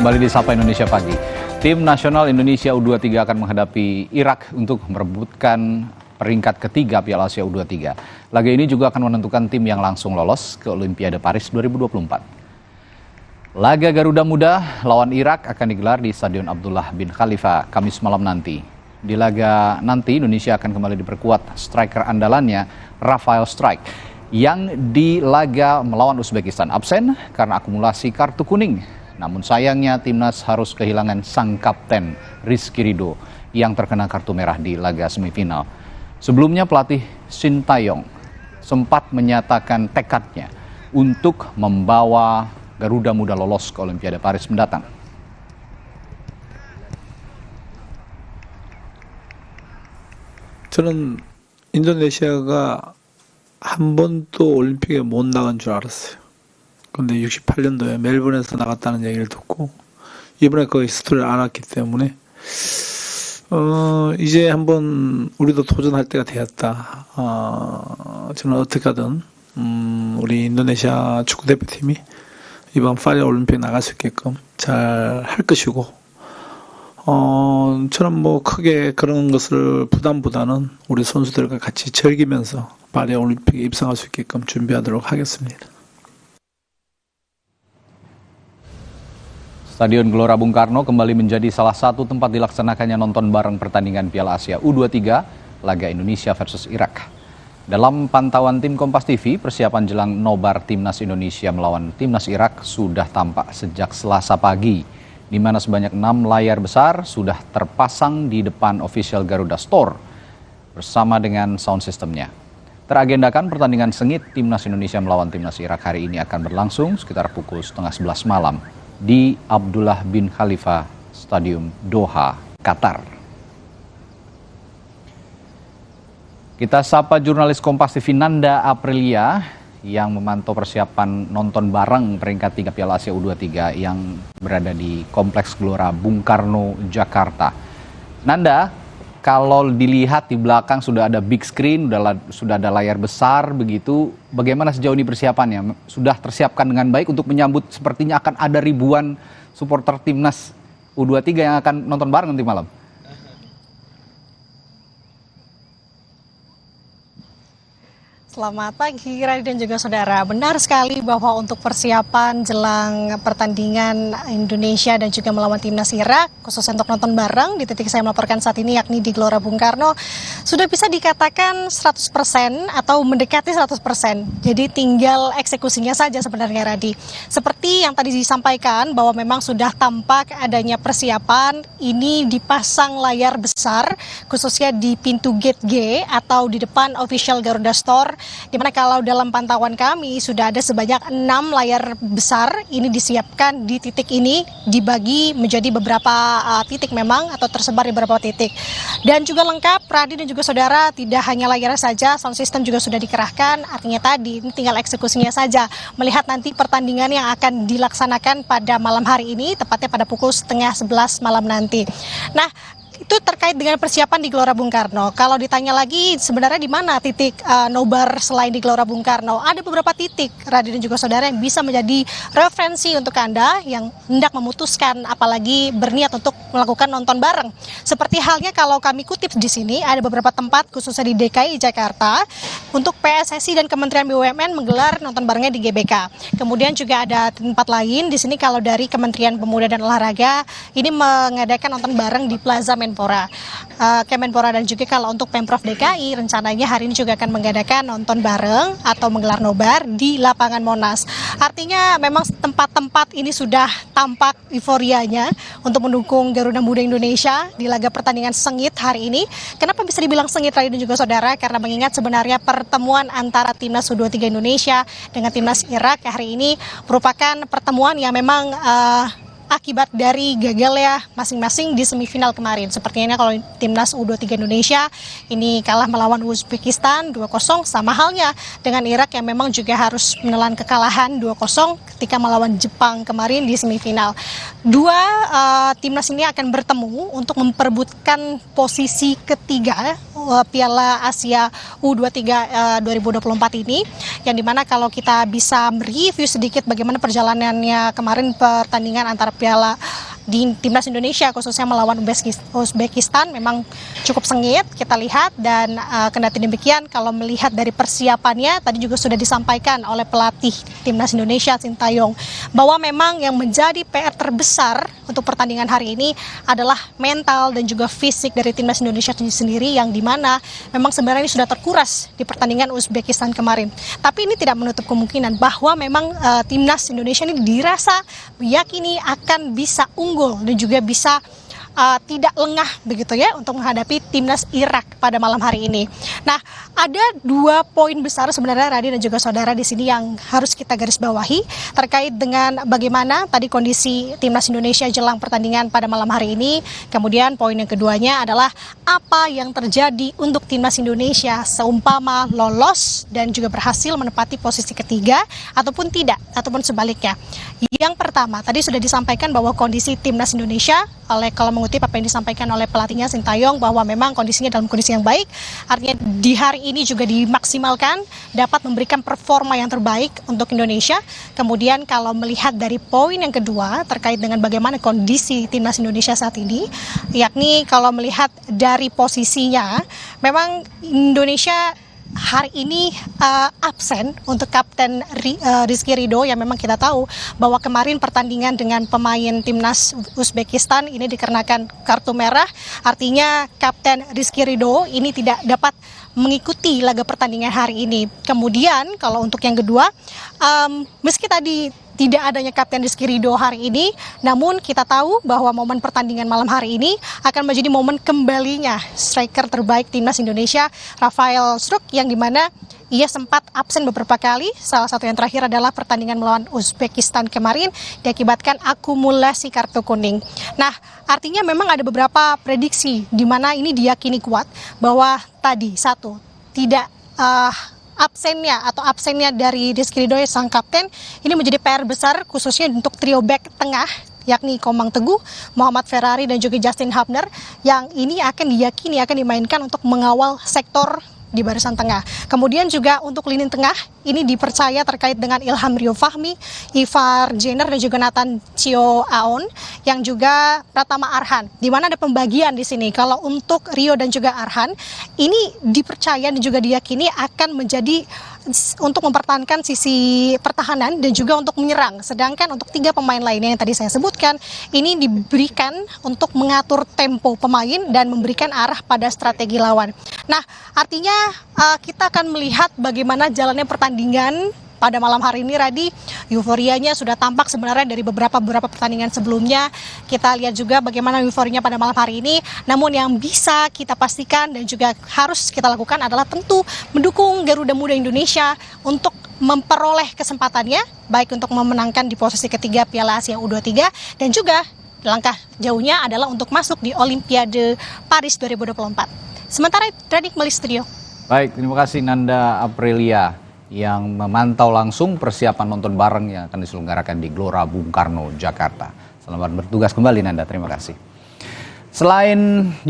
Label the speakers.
Speaker 1: Kembali di Sapa Indonesia Pagi. Tim nasional Indonesia U23 akan menghadapi Irak untuk merebutkan peringkat ketiga Piala Asia U23. Laga ini juga akan menentukan tim yang langsung lolos ke Olimpiade Paris 2024. Laga Garuda Muda lawan Irak akan digelar di Stadion Abdullah bin Khalifa Kamis malam nanti. Di laga nanti Indonesia akan kembali diperkuat striker andalannya Rafael Strike yang di laga melawan Uzbekistan absen karena akumulasi kartu kuning. Namun sayangnya timnas harus kehilangan sang kapten Rizky Ridho yang terkena kartu merah di laga semifinal. Sebelumnya pelatih Shin Tae-yong sempat menyatakan tekadnya untuk membawa Garuda Muda lolos ke Olimpiade Paris mendatang.
Speaker 2: 저는 인도네시아가 한 번도 올림픽에 못 나간 줄 알았어요. 근데 68년도에 멜번에서 나갔다는 얘기를 듣고 이번에 거의 스토리를 알았기 때문에 이제 한번 우리도 도전할 때가 되었다. 저는 어떻게 하든 우리 인도네시아 축구 대표팀이 이번 파리 올림픽 나갈 수 있게끔 잘 할 것이고 저는 뭐 크게 그런 것을 부담보다는 우리 선수들과 같이 즐기면서 파리 올림픽에 입상할 수 있게끔 준비하도록 하겠습니다.
Speaker 1: Stadion Gelora Bung Karno kembali menjadi salah satu tempat dilaksanakannya nonton bareng pertandingan Piala Asia U23 laga Indonesia versus Irak. Dalam pantauan tim Kompas TV, persiapan jelang nobar timnas Indonesia melawan timnas Irak sudah tampak sejak Selasa pagi, di mana sebanyak 6 layar besar sudah terpasang di depan official Garuda Store bersama dengan sound systemnya. Teragendakan pertandingan sengit timnas Indonesia melawan timnas Irak hari ini akan berlangsung sekitar pukul 10:30 malam di Abdullah bin Khalifa Stadium Doha, Qatar. Kita sapa jurnalis Kompas TV Nanda Aprilia yang memantau persiapan nonton bareng peringkat 3 Piala Asia U23 yang berada di Kompleks Gelora Bung Karno, Jakarta. Nanda, kalau dilihat di belakang sudah ada big screen, sudah ada layar besar begitu, bagaimana sejauh ini persiapannya? Sudah tersiapkan dengan baik untuk menyambut sepertinya akan ada ribuan supporter timnas U23 yang akan nonton bareng nanti malam?
Speaker 3: Selamat pagi Radi dan juga saudara. Benar sekali bahwa untuk persiapan jelang pertandingan Indonesia dan juga melawan timnas Irak, khususnya untuk nonton bareng di titik saya melaporkan saat ini yakni di Gelora Bung Karno, sudah bisa dikatakan 100% atau mendekati 100%. Jadi tinggal eksekusinya saja sebenarnya Radi. Seperti yang tadi disampaikan bahwa memang sudah tampak adanya persiapan, ini dipasang layar besar khususnya di pintu gate G atau di depan official Garuda Store. Dimana kalau dalam pantauan kami sudah ada sebanyak 6 layar besar ini disiapkan di titik ini, dibagi menjadi beberapa titik memang atau tersebar di beberapa titik. Dan juga lengkap Radi dan juga saudara, tidak hanya layar saja, sound system juga sudah dikerahkan. Artinya tadi ini tinggal eksekusinya saja, melihat nanti pertandingan yang akan dilaksanakan pada malam hari ini, tepatnya pada pukul 10:30 malam nanti. Nah, itu terkait dengan persiapan di Gelora Bung Karno. Kalau ditanya lagi sebenarnya di mana titik nobar selain di Gelora Bung Karno, ada beberapa titik Radi dan juga saudara yang bisa menjadi referensi untuk Anda yang hendak memutuskan apalagi berniat untuk melakukan nonton bareng. Seperti halnya kalau kami kutip di sini ada beberapa tempat khususnya di DKI Jakarta untuk PSSI dan Kementerian BUMN menggelar nonton barengnya di GBK. Kemudian juga ada tempat lain di sini kalau dari Kementerian Pemuda dan Olahraga ini mengadakan nonton bareng di Plaza Kemenpora dan juga kalau untuk Pemprov DKI rencananya hari ini juga akan mengadakan nonton bareng atau menggelar nobar di lapangan Monas. Artinya memang tempat-tempat ini sudah tampak euforianya untuk mendukung Garuda Muda Indonesia di laga pertandingan sengit hari ini. Kenapa bisa dibilang sengit Radi dan juga saudara? Karena mengingat sebenarnya pertemuan antara timnas U23 Indonesia dengan timnas Irak hari ini merupakan pertemuan yang memang akibat dari gagalnya masing-masing di semifinal kemarin. Sepertinya kalau timnas U23 Indonesia ini kalah melawan Uzbekistan 2-0, sama halnya dengan Irak yang memang juga harus menelan kekalahan 2-0 ketika melawan Jepang kemarin di semifinal. Dua timnas ini akan bertemu untuk memperebutkan posisi ketiga Piala Asia U23 2024 ini, yang dimana kalau kita bisa mereview sedikit bagaimana perjalanannya kemarin pertandingan antara di timnas Indonesia khususnya melawan Uzbekistan memang cukup sengit kita lihat, dan kendati demikian kalau melihat dari persiapannya tadi juga sudah disampaikan oleh pelatih timnas Indonesia Sintayong bahwa memang yang menjadi PR terbesar untuk pertandingan hari ini adalah mental dan juga fisik dari timnas Indonesia sendiri, yang dimana memang sebenarnya ini sudah terkuras di pertandingan Uzbekistan kemarin. Tapi ini tidak menutup kemungkinan bahwa memang timnas Indonesia ini dirasa meyakini akan bisa unggul dan juga bisa tidak lengah begitu ya untuk menghadapi timnas Irak pada malam hari ini. Nah, ada 2 poin besar sebenarnya Radi dan juga saudara di sini yang harus kita garis bawahi terkait dengan bagaimana tadi kondisi timnas Indonesia jelang pertandingan pada malam hari ini. Kemudian poin yang keduanya adalah apa yang terjadi untuk timnas Indonesia seumpama lolos dan juga berhasil menempati posisi ketiga ataupun tidak, ataupun sebaliknya. Yang pertama, tadi sudah disampaikan bahwa kondisi timnas Indonesia kalau mengutip apa yang disampaikan oleh pelatihnya Sintayong bahwa memang kondisinya dalam kondisi yang baik, artinya di hari ini juga dimaksimalkan dapat memberikan performa yang terbaik untuk Indonesia. Kemudian kalau melihat dari poin yang kedua terkait dengan bagaimana kondisi timnas Indonesia saat ini, yakni kalau melihat dari posisinya memang Indonesia hari ini absen untuk Kapten Rizky Ridho, yang memang kita tahu bahwa kemarin pertandingan dengan pemain timnas Uzbekistan ini dikarenakan kartu merah, artinya Kapten Rizky Ridho ini tidak dapat mengikuti laga pertandingan hari ini. Kemudian kalau untuk yang kedua, meski tadi tidak adanya Kapten Rizky Ridho hari ini, namun kita tahu bahwa momen pertandingan malam hari ini akan menjadi momen kembalinya striker terbaik timnas Indonesia, Rafael Struijk, yang dimana ia sempat absen beberapa kali. Salah satu yang terakhir adalah pertandingan melawan Uzbekistan kemarin diakibatkan akumulasi kartu kuning. Nah, artinya memang ada beberapa prediksi di mana ini diyakini kuat bahwa tadi satu, tidak absennya dari Rizky Ridho sang kapten ini menjadi PR besar khususnya untuk trio back tengah, yakni Komang Teguh, Muhammad Ferrari dan juga Justin Hubner, yang ini akan diyakini akan dimainkan untuk mengawal sektor di barisan tengah. Kemudian juga untuk lini tengah ini dipercaya terkait dengan Ilham Rio Fahmi, Ivar Jenner dan juga Nathan Chio Aon, yang juga Pratama Arhan. Di mana ada pembagian di sini. Kalau untuk Rio dan juga Arhan ini dipercaya dan juga diyakini akan menjadi untuk mempertahankan sisi pertahanan dan juga untuk menyerang. Sedangkan untuk 3 pemain lainnya yang tadi saya sebutkan ini diberikan untuk mengatur tempo pemain dan memberikan arah pada strategi lawan. Nah, artinya kita akan melihat bagaimana jalannya pertandingan pada malam hari ini, Radi. Euforianya sudah tampak sebenarnya dari beberapa pertandingan sebelumnya. Kita lihat juga bagaimana euforianya pada malam hari ini. Namun yang bisa kita pastikan dan juga harus kita lakukan adalah tentu mendukung Garuda Muda Indonesia untuk memperoleh kesempatannya, baik untuk memenangkan di posisi ketiga Piala Asia U23 dan juga langkah jauhnya adalah untuk masuk di Olimpiade Paris 2024. Sementara Radi kembali studio.
Speaker 1: Baik, terima kasih Nanda Aprilia yang memantau langsung persiapan nonton bareng yang akan diselenggarakan di Gelora Bung Karno, Jakarta. Selamat bertugas kembali Nanda, terima kasih. Selain